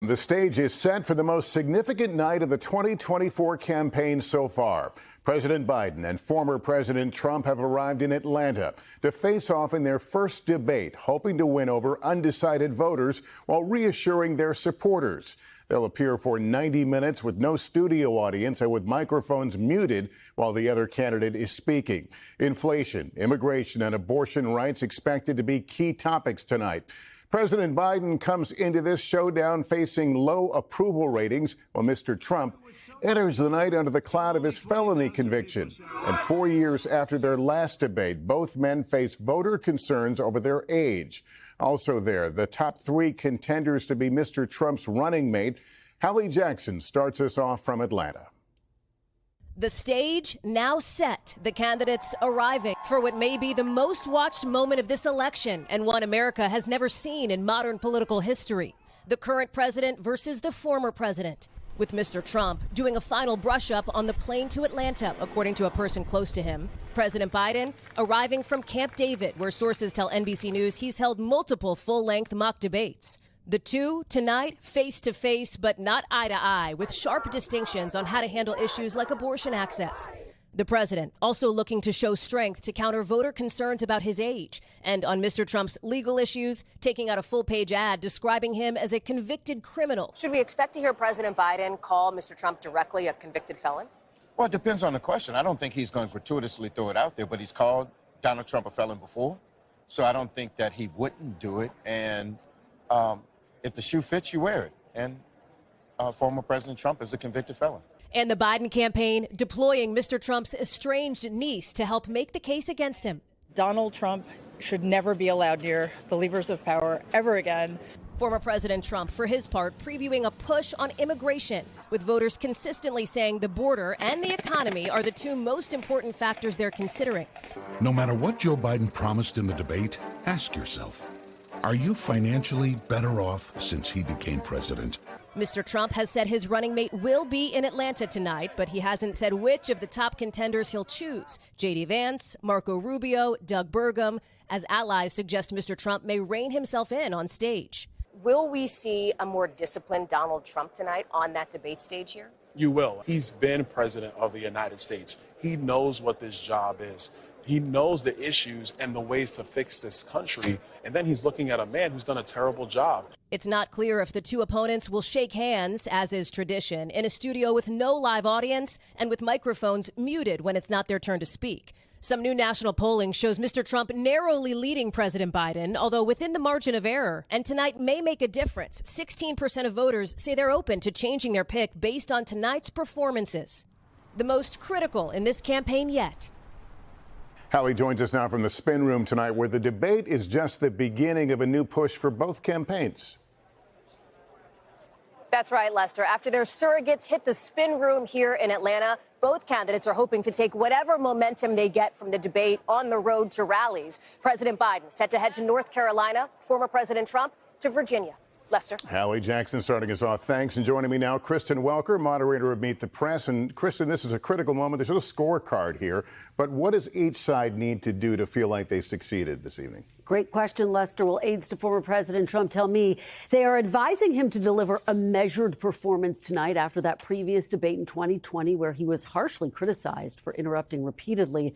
The stage is set for the most significant night of the 2024 campaign so far. President Biden and former President Trump have arrived in Atlanta to face off in their first debate, hoping to win over undecided voters while reassuring their supporters. They'll appear for 90 minutes with no studio audience and with microphones muted while the other candidate is speaking. Inflation, immigration, and abortion rights expected to be key topics tonight. President Biden comes into this showdown facing low approval ratings while Mr. Trump enters the night under the cloud of his felony conviction. And 4 years after their last debate, both men face voter concerns over their age. Also there, the top three contenders to be Mr. Trump's running mate. Hallie Jackson starts us off from Atlanta. The stage now set, the candidates arriving for what may be the most watched moment of this election and one America has never seen in modern political history. The current president versus the former president, with Mr. Trump doing a final brush up on the plane to Atlanta, according to a person close to him. President Biden arriving from Camp David, where sources tell NBC News he's held multiple full-length mock debates. The two tonight face to face, but not eye to eye, with sharp distinctions on how to handle issues like abortion access. The president also looking to show strength to counter voter concerns about his age. And on Mr. Trump's legal issues, taking out a full-page ad describing him as a convicted criminal. Should we expect to hear President Biden call Mr. Trump directly a convicted felon? Well, it depends on the question. I don't think he's going to gratuitously throw it out there, but he's called Donald Trump a felon before. So I don't think that he wouldn't do it. And if the shoe fits, you wear it. And former President Trump is a convicted felon. And the Biden campaign deploying Mr. Trump's estranged niece to help make the case against him. Donald Trump should never be allowed near the levers of power ever again. Former President Trump, for his part, previewing a push on immigration, with voters consistently saying the border and the economy are the two most important factors they're considering. No matter what Joe Biden promised in the debate, ask yourself, are you financially better off since he became president? Mr. Trump has said his running mate will be in Atlanta tonight, but he hasn't said which of the top contenders he'll choose. J.D. Vance, Marco Rubio, Doug Burgum, as allies suggest Mr. Trump may rein himself in on stage. Will we see a more disciplined Donald Trump tonight on that debate stage here? You will. He's been president of the United States. He knows what this job is. He knows the issues and the ways to fix this country. And then he's looking at a man who's done a terrible job. It's not clear if the two opponents will shake hands, as is tradition, in a studio with no live audience and with microphones muted when it's not their turn to speak. Some new national polling shows Mr. Trump narrowly leading President Biden, although within the margin of error. And tonight may make a difference. 16% of voters say they're open to changing their pick based on tonight's performances. The most critical in this campaign yet. Hallie joins us now from the spin room tonight, where the debate is just the beginning of a new push for both campaigns. That's right, Lester. After their surrogates hit the spin room here in Atlanta, both candidates are hoping to take whatever momentum they get from the debate on the road to rallies. President Biden set to head to North Carolina, former President Trump to Virginia. Lester. Hallie Jackson starting us off. Thanks. And joining me now, Kristen Welker, moderator of Meet the Press. And Kristen, this is a critical moment. There's a scorecard here. But what does each side need to do to feel like they succeeded this evening? Great question, Lester. Well, aides to former President Trump tell me they are advising him to deliver a measured performance tonight after that previous debate in 2020, where he was harshly criticized for interrupting repeatedly.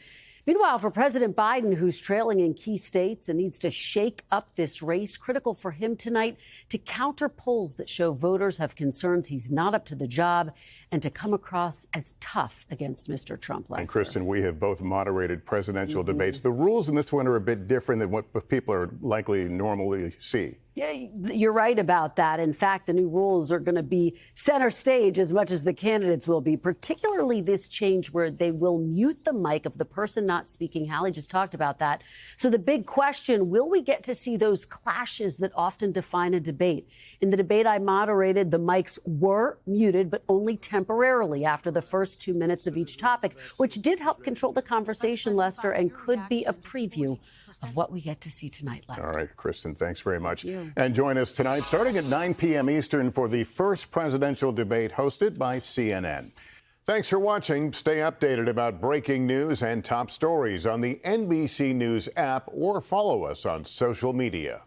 Meanwhile, for President Biden, who's trailing in key states and needs to shake up this race, critical for him tonight to counter polls that show voters have concerns he's not up to the job and to come across as tough against Mr. Trump. Lester. And Kristen, we have both moderated presidential debates. The rules in this one are a bit different than what people are likely normally see. Yeah, you're right about that. In fact, the new rules are going to be center stage as much as the candidates will be, particularly this change where they will mute the mic of the person not speaking. Hallie just talked about that. So the big question, will we get to see those clashes that often define a debate? In the debate I moderated, the mics were muted, but only temporarily after the first 2 minutes of each topic, which did help control the conversation, Lester, and could be a preview of what we get to see tonight, Lester. All right, Kristen, thanks very much. And join us tonight starting at 9 p.m. Eastern for the first presidential debate hosted by CNN. Thanks for watching. Stay updated about breaking news and top stories on the NBC News app or follow us on social media.